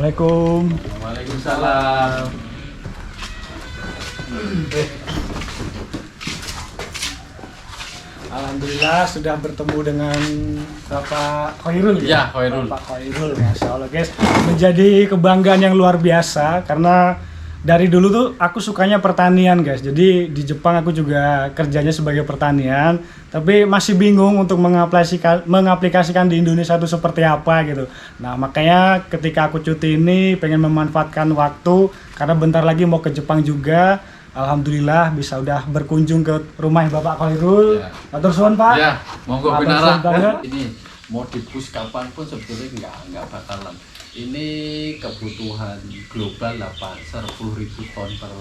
Assalamualaikum. Waalaikumsalam. Alhamdulillah sudah bertemu dengan Bapak Khairul Ya, Khairul. Bapak Khairul, Masya Allah guys. Menjadi kebanggaan yang luar biasa karena dari dulu tuh aku sukanya pertanian guys. Jadi di Jepang aku juga kerjanya sebagai pertanian, tapi masih bingung untuk mengaplikasikan di Indonesia itu seperti apa gitu. Nah makanya ketika aku cuti ini pengen memanfaatkan waktu karena bentar lagi mau ke Jepang juga. Alhamdulillah bisa udah berkunjung ke rumah Bapak Khairul. Ya. Matur suwun Pak. Ya, monggo Matur Binara. suwun banget. Ini mau dibus kapanpun sebetulnya nggak bakalan. Ini kebutuhan global 10.000 ton per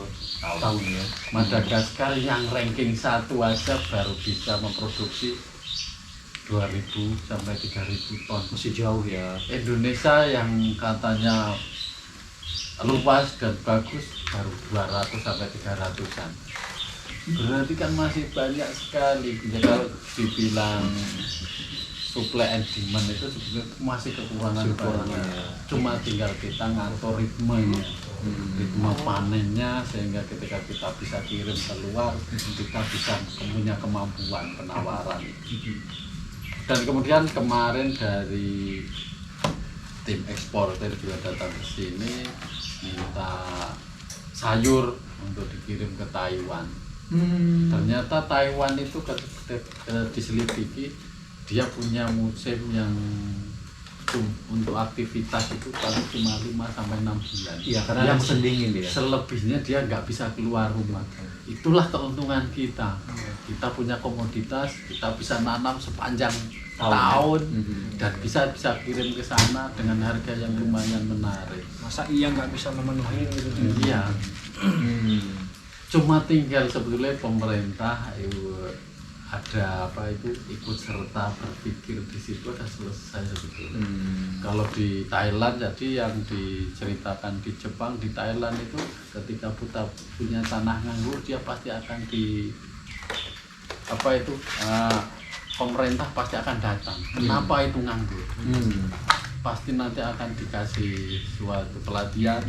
tahun ya. Madagaskar yang ranking 1 aja baru bisa memproduksi 2.000 sampai 3.000 ton. Masih jauh ya. Indonesia yang katanya luas dan bagus baru 200 sampai 300-an. Berarti kan masih banyak sekali. Ya, kalau dibilang supply and demand itu sebenarnya masih kekurangan banyak. Cuma tinggal kita ngatur ritmenya, ritme panennya sehingga ketika kita bisa kirim keluar kita bisa punya kemampuan penawaran. Dan kemudian kemarin dari tim eksportir juga datang ke sini minta sayur untuk dikirim ke Taiwan. Ternyata Taiwan itu diselidiki dia punya musim yang untuk aktivitas itu paling cuma 5 sampai 6 bulan. Iya, karena Yang musim dingin dia. Selebihnya dia nggak bisa keluar rumah. Itulah keuntungan kita. Kita punya komoditas, kita bisa nanam sepanjang tahun dan bisa kirim ke sana dengan harga yang lumayan menarik. Masa iya nggak bisa memenuhi gitu? Iya. Cuma tinggal sebetulnya pemerintah ada apa itu ikut serta berpikir di situ sudah selesai sebetulnya. Kalau di Thailand jadi yang diceritakan di Jepang, di Thailand itu ketika kita punya tanah nganggur dia pasti akan pemerintah pasti akan datang. Kenapa itu nganggur? Pasti nanti akan dikasih suatu pelatihan.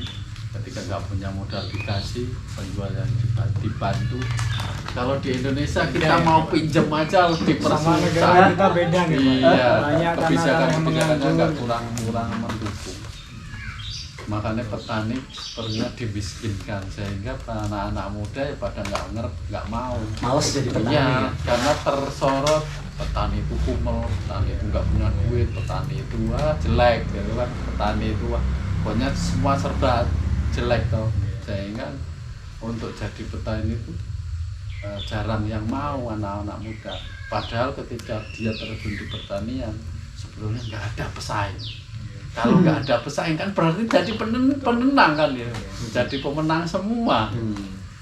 Ketika nggak punya modal dikasih, penjualan dibantu. Kalau di Indonesia kita mau pinjem aja lebih Sama persusah. negara kita beda nih Pak. Iya, Banyak kebijakannya tanah-tanah yang nggak menganggur. kurang mendukung. Makanya petani sepertinya dimiskinkan sehingga anak-anak muda ya pada nggak mau. Males jadi petani Iya, ya. karena tersorot petani itu kumel, petani itu nggak punya duit, petani itu jelek, gitu kan. Petani itu pokoknya semua serba jelek toh, sehingga untuk jadi petani itu jarang yang mau anak-anak muda. Padahal ketika dia terjun di pertanian sebelumnya nggak ada pesaing. Kalau nggak ada pesaing kan berarti jadi penenang kan ya, jadi pemenang semua.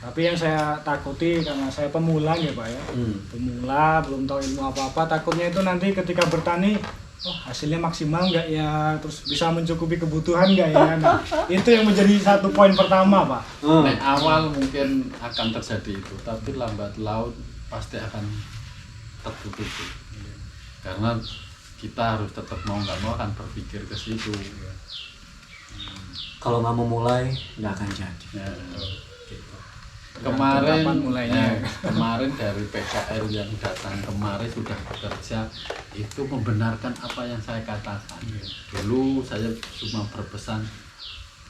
Tapi yang saya takuti karena saya pemula ya Pak ya, pemula belum tahu ilmu apa-apa, takutnya itu nanti ketika bertani, hasilnya maksimal nggak ya, terus bisa mencukupi kebutuhan nggak ya. Nah, itu yang menjadi satu poin pertama Pak. Nah, awal mungkin akan terjadi itu, tapi lambat laun pasti akan tertutupi. Karena kita harus tetap mau nggak mau akan berpikir ke situ. Kalau nggak mau mulai, nggak akan jadi. Ya. Kapan mulainya? Kemarin dari PKL yang datang kemarin sudah bekerja itu membenarkan apa yang saya katakan. Dulu saya cuma berpesan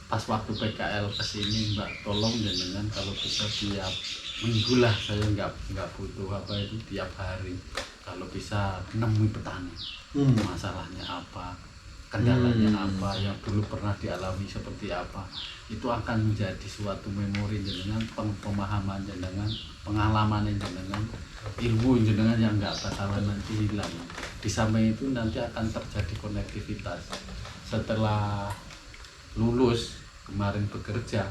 pas waktu PKL kesini, Mbak tolong jangan kalau bisa tiap minggu lah, saya nggak butuh apa itu tiap hari. Kalau bisa nemui petani, masalahnya apa, kendalanya apa, yang dulu pernah dialami seperti apa, itu akan menjadi suatu memori jenengan, pemahaman jenengan, pengalaman jenengan, ilmu jenengan yang nggak bakalan nanti hilang. Di samping itu nanti akan terjadi konektivitas. Setelah lulus kemarin bekerja,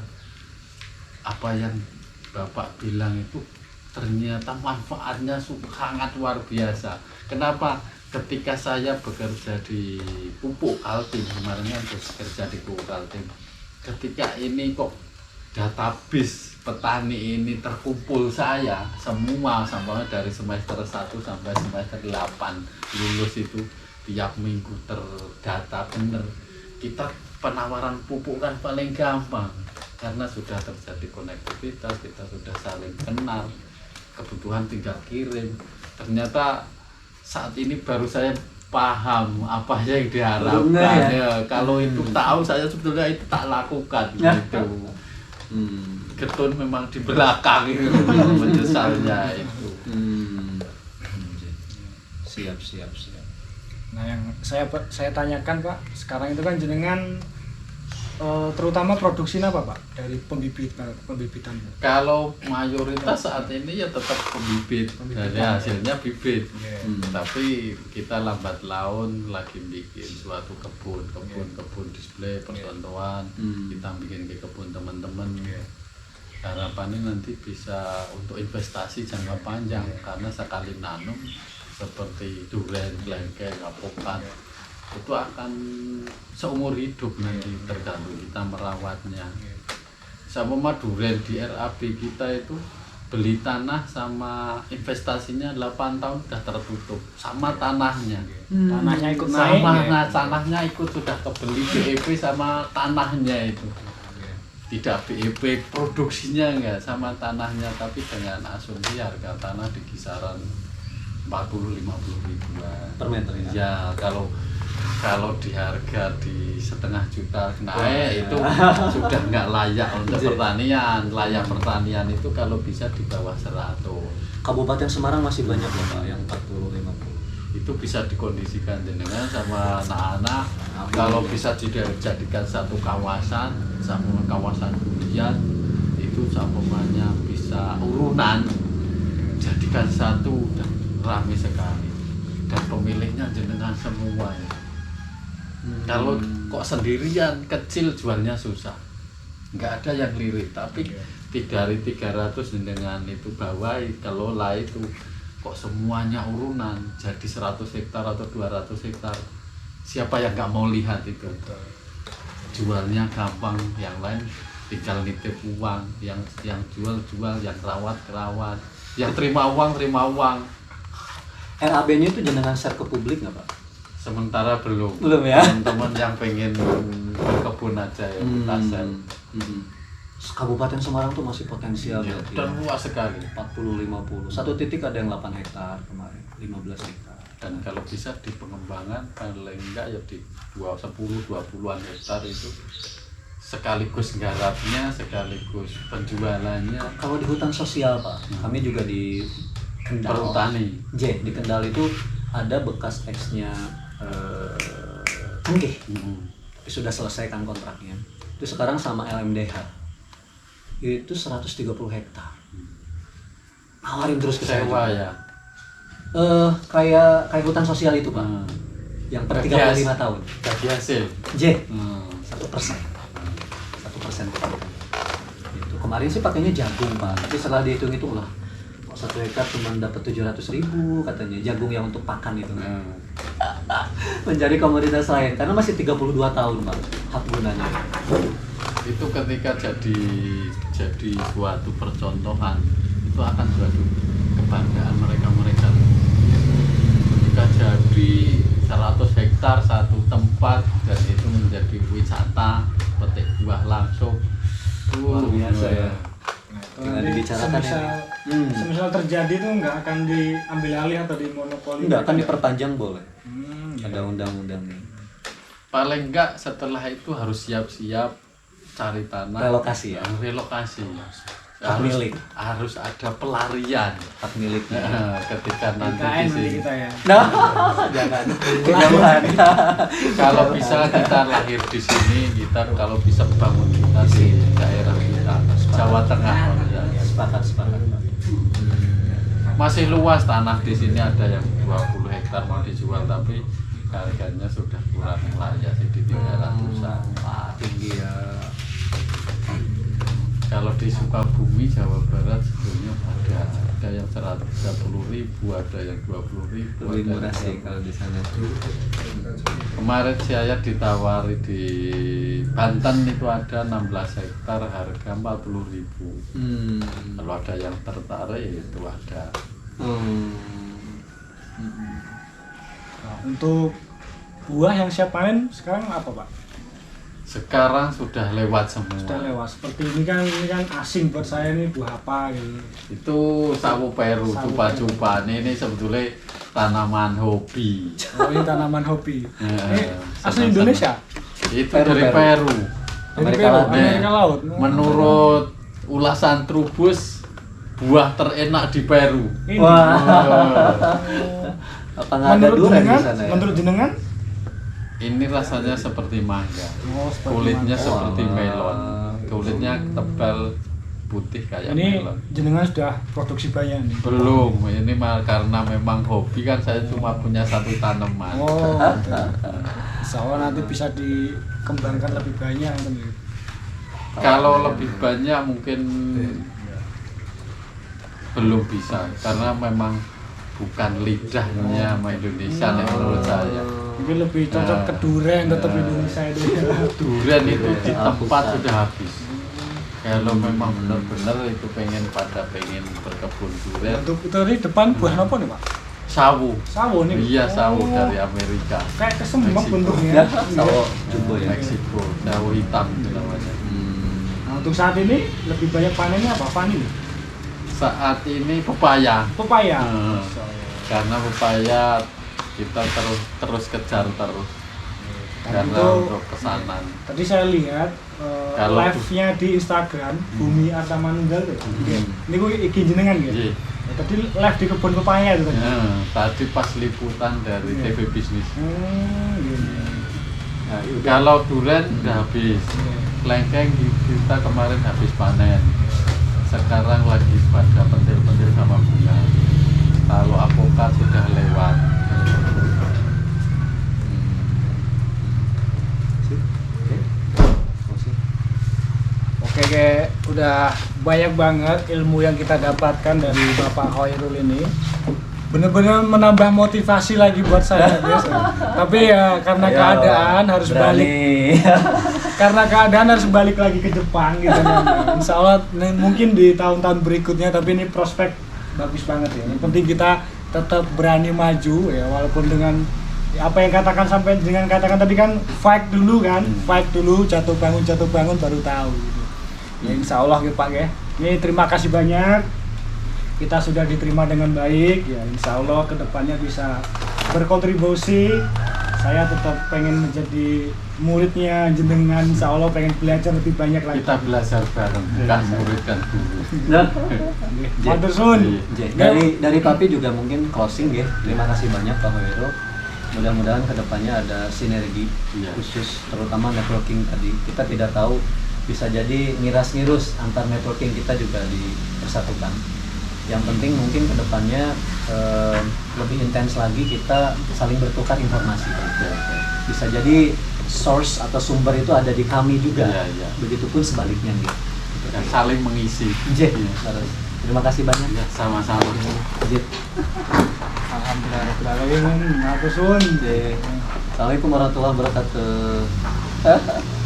apa yang Bapak bilang itu ternyata manfaatnya sangat luar biasa. Kenapa? Ketika saya bekerja di Pupuk Kaltim, kemarin kan bekerja di Pupuk Kaltim, ketika ini kok database petani ini terkumpul saya semua sampai dari semester 1 sampai semester 8 lulus itu tiap minggu terdata bener. Kita penawaran pupuk kan paling gampang karena sudah terjadi konektivitas, kita sudah saling kenal, kebutuhan tinggal kirim. Ternyata saat ini baru saya paham apa yang diharapkan ya. Kalau itu tahu saya sebetulnya itu tak lakukan gitu. Getun memang di belakang itu menyesalnya itu. Siap. Nah, yang saya tanyakan Pak, sekarang itu kan jenengan terutama produksi apa Pak dari pembibitan? Kalau mayoritas saat ini ya tetap pembibit, dari hasilnya bibit. Tapi kita lambat laun lagi bikin suatu kebun display percontohan, kita bikin ke kebun teman-teman. Harapannya nanti bisa untuk investasi jangka panjang karena sekali nanam seperti durian, lengkeng, apokat itu akan seumur hidup nanti tergantung kita merawatnya. Sama durian di RAB kita itu beli tanah sama investasinya 8 tahun sudah tertutup sama tanahnya. Tanahnya ikut naik. Tanahnya ikut sudah kebeli BEP sama tanahnya itu. Tidak BEP produksinya enggak sama tanahnya, tapi dengan asumsi harga tanah di kisaran 40-50 ribuan per meter ya. Kalau di harga di 500 juta naik itu sudah nggak layak untuk pertanian. Layak pertanian itu kalau bisa di bawah 100. Kabupaten Semarang masih banyak loh Pak yang 40-50. Itu bisa dikondisikan jenengan sama anak-anak. Kalau bisa dijadikan satu kawasan durian itu sampainya bisa urunan, jadikan satu dan ramai sekali dan pemilihnya jenengan semua ya. Kalau kok sendirian kecil jualnya susah, nggak ada yang lirik. Tapi dari 300 dengan itu bawahi kelola itu kok semuanya urunan jadi 100 hektar atau 200 hektar, siapa yang nggak mau lihat itu? Jualnya gampang, yang lain tinggal nitip uang, yang jual, yang rawat, yang terima uang. RAB-nya itu jenengan share ke publik nggak Pak? Sementara belum ya. Teman-teman yang pengen berkebun aja ya kita share. Kabupaten Semarang tuh masih potensial Ya, berarti dan ya. luas sekali. 40-50. Satu titik ada yang 8 hektar kemarin, 15 hektar. Dan kalau bisa di pengembangan paling enggak ya di 10-20an hektar itu sekaligus garapnya, sekaligus penjualannya. Kalau di hutan sosial Pak, kami juga di Kendal. Perhutani. Di Kendal itu ada bekas teksnya Cengkeh. Tapi sudah selesaikan kontraknya. Itu sekarang sama LMDH. Itu 130 hektar. Nawarin terus ke saya. Sewa juga. ya. Kayak hutan sosial itu Pak. Yang per 35 tahun. Bagi hasil. 1%. 1% itu. Kemarin sih pakainya jagung Pak. Tapi setelah dihitung itu lah. 1 hektar cuma dapat 700.000 katanya, jagung yang untuk pakan itu. Mencari komoditas lain karena masih 32 tahun Pak hak gunanya. Itu ketika jadi suatu percontohan itu akan suatu kebanggaan mereka. Ketika jadi 100 hektar satu tempat dan itu menjadi wisata, petik buah langsung Luar biasa ya. Dengan dibicarakan semisal terjadi itu nggak akan diambil alih atau dimonopoli? Enggak, akan diperpanjang boleh. Ada undang-undangnya. Paling enggak setelah itu harus siap-siap cari tanah. Relokasi ya. Relokasi. Hak milik. Harus ada pelarian. Hak miliknya. Ketika nanti KKN di nanti sini. kita ya. Nah, jangan kejauhan. Kalau bisa kita lahir di sini, kita kalau bisa bangun kita di daerah kita, Jawa Tengah. Sepakat. Masih luas tanah di sini, ada yang 20 hektar mau dijual tapi harganya sudah kurang layak sih di 300-an. Tinggi ya. Kalau di Sukabumi, Jawa Barat sebetulnya ada yang 130.000, ada yang 20.000. Lebih murah sih kalau di sana. Kemarin saya ditawari di Banten itu ada 16 hektar harga 40.000. Kalau ada yang tertarik itu ada. Nah, untuk buah yang siap panen sekarang apa Pak? Sekarang sudah lewat semua. Sudah lewat. Seperti ini kan asing buat saya nih, buah apa gitu. Itu sawo Peru, Sawo cupa-cupa. Ini sebetulnya tanaman hobi. Oh, ini tanaman hobi. Ini asli senang-senang. Indonesia. Itu Peru, dari Peru. Peru. Dari Amerika Peru, Laut. Amerika Laut. Menurut ulasan Trubus, buah terenak di Peru. Ini. Wah. Oh. Apa nggak ada durian di sana ya? Menurut jenengan? Ini rasanya seperti mangga. Oh, seperti Kulitnya mangga. seperti Oh. melon. Kulitnya tebal putih kayak Ini melon. jenengan sudah produksi banyak nih. Belum, ini karena memang hobi kan saya cuma punya satu tanaman. Oh. Insya Allah nanti bisa dikembangkan lebih banyak. Kalau lebih banyak mungkin belum bisa karena memang bukan lidahnya sama Indonesia nih menurut saya. Mungkin lebih cocok ke durian tetap Indonesia itu. Durian itu di tempat sudah habis. Kalau memang benar-benar itu pengen berkebun durian, Untuk itu tadi depan buah apa nih Pak? sawo. Sawo nih. Iya, sawo Oh, dari Amerika. kayak kesembek Meksiko. bentuknya. Ya, sawo jumbo ya. Meksiko, sawo hitam itu namanya. Nah, untuk saat ini lebih banyak panennya apa? Vanili. Saat ini pepaya. Pepaya. Hmm. Karena pepaya kita terus kejar terus. Dan Karena itu untuk pesanan. tadi saya lihat Kalau live-nya di Instagram Bumi Arta Manunggal tuh. Ini gue iki jenengan ya. Iya. Tadi live di kebun pepaya itu tadi. Ya, tadi pas liputan dari Iya. TV bisnis. Gini. Nah, kalau durian udah habis. Lengkeng kita kemarin habis panen. Sekarang lagi pada pentil-pentil sama bunga. Kalau apokat sudah lewat. Oke, kayak udah banyak banget ilmu yang kita dapatkan dari Bapak Khairul ini. Bener-bener menambah motivasi lagi buat saya guys. Tapi ya karena Ayo, keadaan harus balik. berani. Karena keadaan harus balik lagi ke Jepang gitu. Insya Allah mungkin di tahun-tahun berikutnya, tapi ini prospek bagus banget ya. Yang penting kita tetap berani maju ya, walaupun dengan apa yang katakan sampai dengan katakan tadi kan fight dulu kan, fight dulu, jatuh bangun baru tahu gitu. Ya insya Allah gitu Pak ya. Ini terima kasih banyak. Kita sudah diterima dengan baik ya, insya Allah kedepannya bisa berkontribusi. Saya tetap pengen menjadi muridnya jenengan, insya Allah pengen belajar lebih banyak lagi. Kita belajar bareng, bukan murid kan guru. Nah, Matur suwun. dari Papi juga mungkin closing ya. Terima kasih banyak Pak Hoero. Mudah-mudahan kedepannya ada sinergi Iya. khusus terutama networking tadi. Kita tidak tahu bisa jadi ngiras-ngirus antar networking kita juga dipersatukan. Yang penting mungkin kedepannya lebih intens lagi kita saling bertukar informasi. Bisa jadi source atau sumber itu ada di kami juga. Iya, iya. Begitupun sebaliknya gitu. Dan saling mengisi. Jeh, Iya. terima kasih banyak. Ya, sama-sama. Jeh. Alhamdulillah, matur suwun. Assalamualaikum warahmatullahi wabarakatuh.